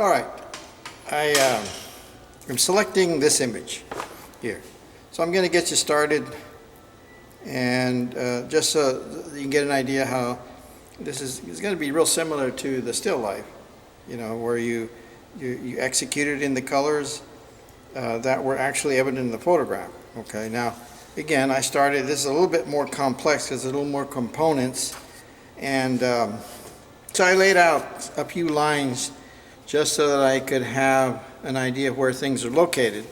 All right, I'm selecting this image here. So I'm going to get you started, and just so you can get an idea how this is going to be real similar to the still life, you know, where you executed in the colors that were actually evident in the photograph. Okay, now again, this is a little bit more complex because there's a little more components, and so I laid out a few lines just so that I could have an idea of where things are located.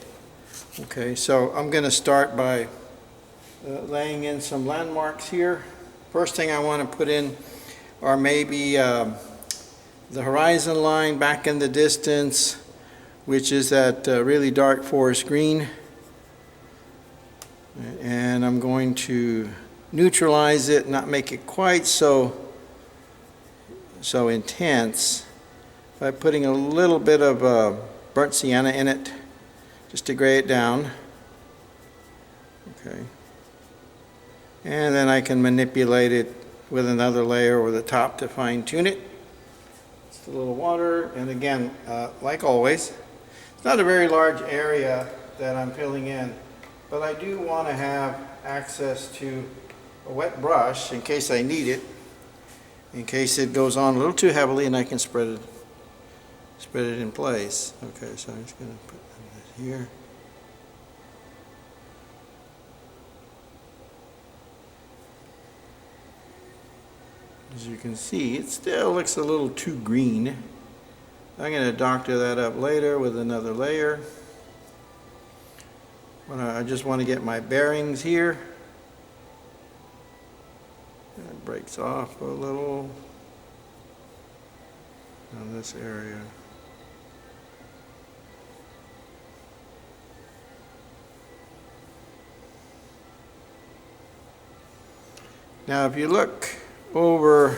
Okay, so I'm going to start by laying in some landmarks here. First thing I want to put in are maybe the horizon line back in the distance, which is that really dark forest green. And I'm going to neutralize it, not make it quite so intense, by putting a little bit of burnt sienna in it, just to gray it down. Okay. And then I can manipulate it with another layer over the top to fine tune it. Just a little water, and again, like always, it's not a very large area that I'm filling in, but I do want to have access to a wet brush in case I need it, in case it goes on a little too heavily and I can spread it in place. Okay, so I'm just going to put that here. As you can see, it still looks a little too green. I'm going to doctor that up later with another layer. I just want to get my bearings here. It breaks off a little on this area. Now if you look over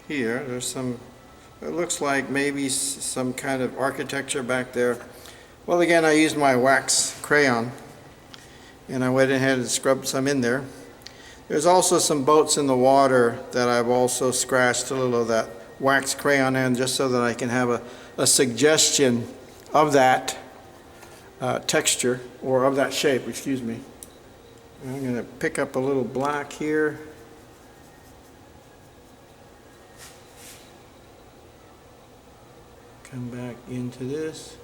here, there's some, it looks like maybe some kind of architecture back there. Well, again, I used my wax crayon and I went ahead and scrubbed some in there. There's also some boats in the water that I've also scratched a little of that wax crayon in, just so that I can have a suggestion of that texture, or of that shape, excuse me. I'm going to pick up a little black here. Come back into this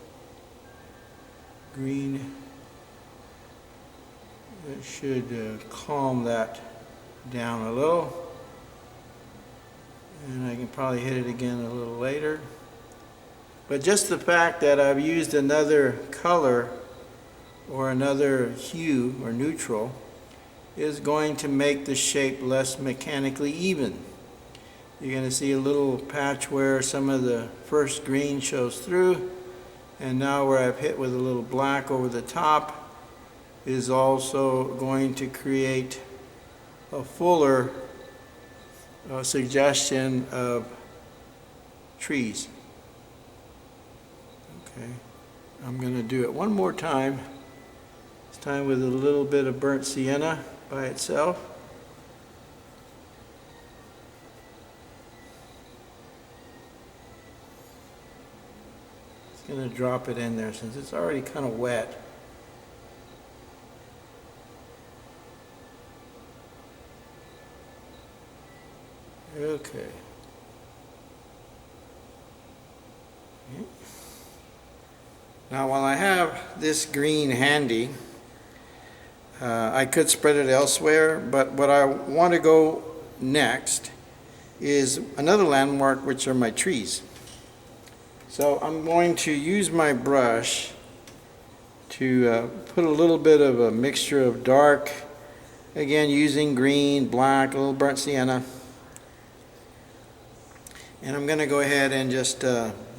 green. It should calm that down a little. And I can probably hit it again a little later. But just the fact that I've used another color or another hue or neutral is going to make the shape less mechanically even. You're going to see a little patch where some of the first green shows through, and now where I've hit with a little black over the top is also going to create a fuller suggestion of trees. Okay, I'm going to do it one more time, this time with a little bit of burnt sienna by itself. Just going to drop it in there since it's already kind of wet. Okay. Now while I have this green handy, I could spread it elsewhere, but what I want to go next is another landmark, which are my trees. So I'm going to use my brush to put a little bit of a mixture of dark, again using green, black, a little burnt sienna. And I'm going to go ahead and just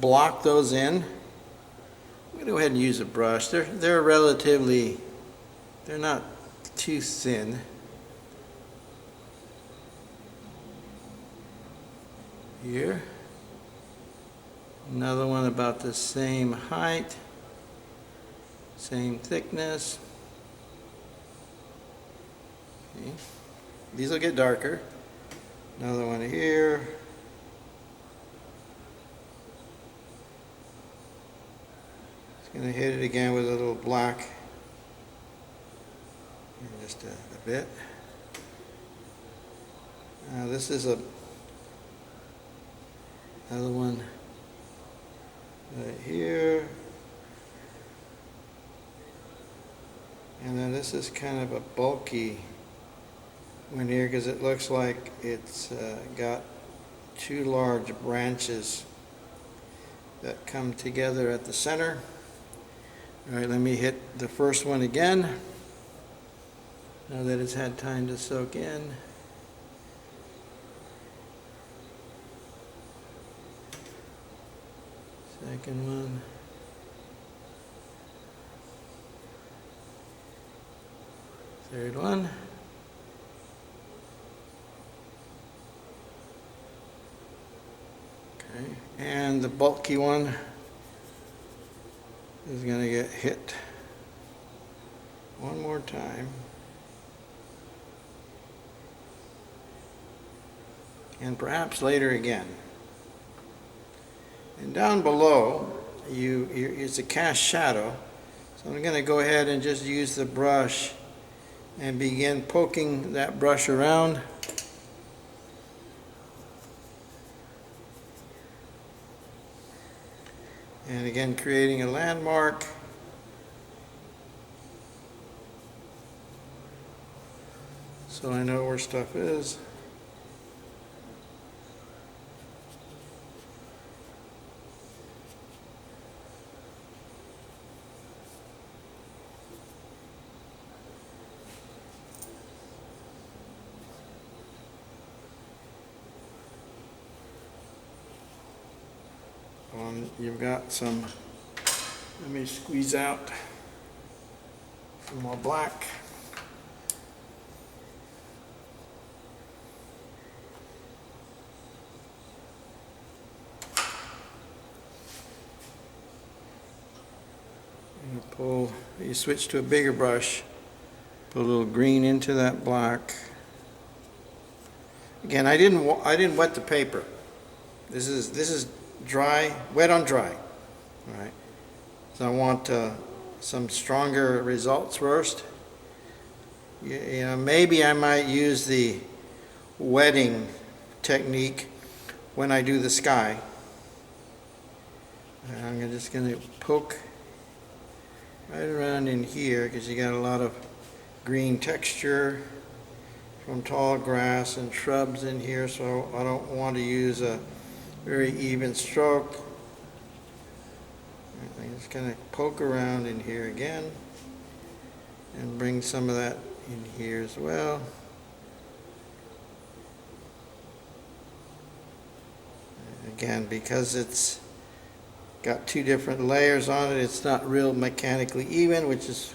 block those in. I'm going to go ahead and use a brush. They're relatively, they're not too thin. Here. Another one about the same height, same thickness. Okay. These will get darker. Another one here. Gonna hit it again with a little black. And just a bit. This is another one right here. And then this is kind of a bulky one here because it looks like it's got two large branches that come together at the center. All right, let me hit the first one again. Now that it's had time to soak in. Second one. Third one. Okay, and the bulky one is going to get hit one more time. And perhaps later again. And down below, it's a cast shadow. So I'm going to go ahead and just use the brush and begin poking that brush around. And again, creating a landmark. So I know where stuff is. You've got some, let me squeeze out some more black. And pull, you switch to a bigger brush, put a little green into that black. Again, I didn't wet the paper. This is dry, wet on dry. All right. So I want some stronger results first. You know, maybe I might use the wetting technique when I do the sky. And I'm just going to poke right around in here because you got a lot of green texture from tall grass and shrubs in here, so I don't want to use a very even stroke. I'm just going to poke around in here again and bring some of that in here as well. Again, because it's got two different layers on it, it's not real mechanically even, which is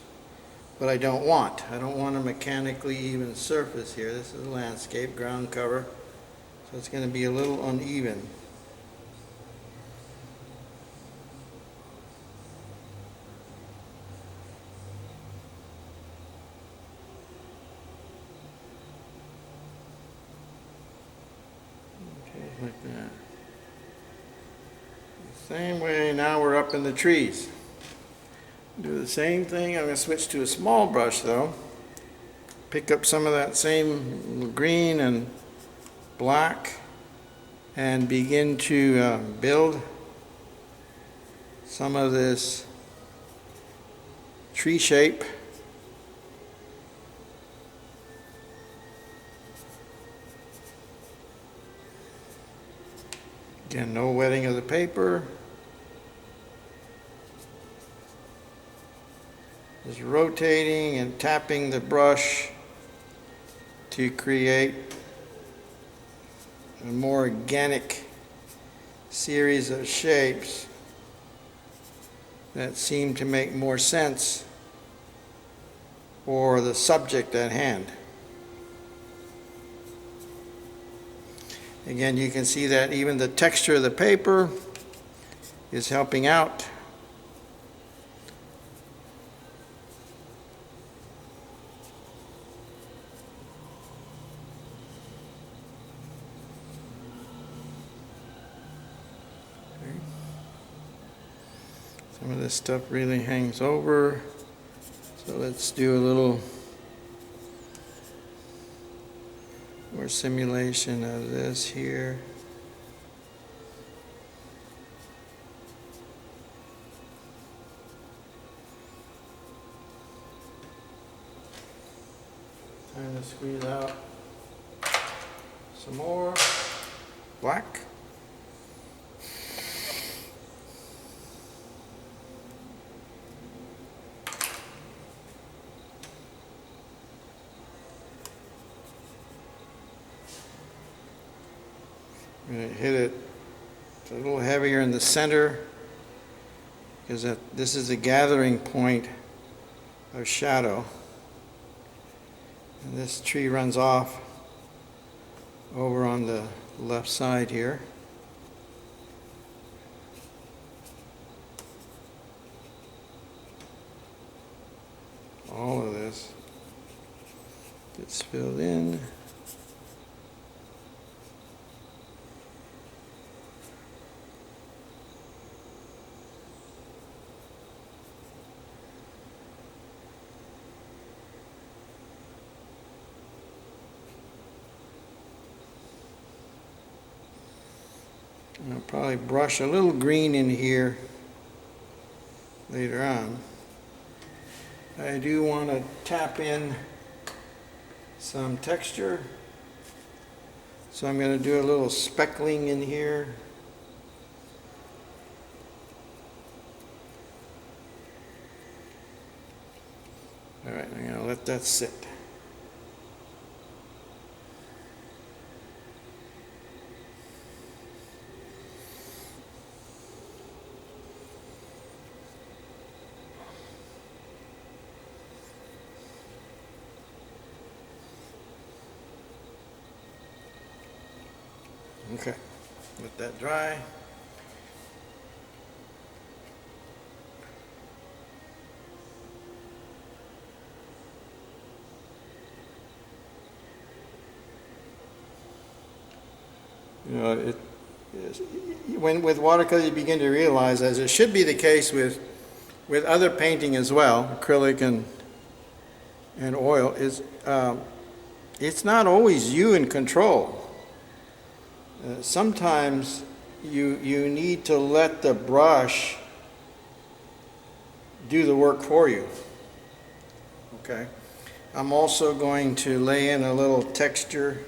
what I don't want. I don't want a mechanically even surface here. This is a landscape, ground cover, so it's going to be a little uneven. Like that. Same way, now we're up in the trees. Do the same thing. I'm going to switch to a small brush though. Pick up some of that same green and black and begin to build some of this tree shape. Again, no wetting of the paper. Just rotating and tapping the brush to create a more organic series of shapes that seem to make more sense for the subject at hand. Again, you can see that even the texture of the paper is helping out. Okay. Some of this stuff really hangs over. So let's do a little more simulation of this here. Trying to squeeze out some more black. I'm going to hit it a little heavier in the center because this is the gathering point of shadow. And this tree runs off over on the left side here. All of this gets filled in. I'll probably brush a little green in here later on. I do want to tap in some texture, so I'm going to do a little speckling in here. All right, I'm going to let that sit. Okay, let that dry. You know, when with watercolor you begin to realize, as it should be the case with other painting as well, acrylic and oil, is it's not always you in control. Sometimes you need to let the brush do the work for you. Okay. I'm also going to lay in a little texture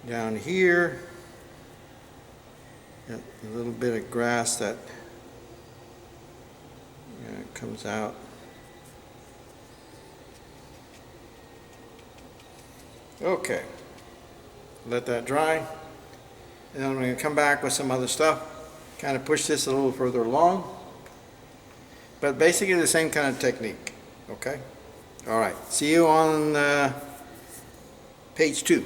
down here. Got a little bit of grass that comes out. Okay. Let that dry. And then I'm going to come back with some other stuff, kind of push this a little further along, but basically the same kind of technique, okay? All right, see you on page 2.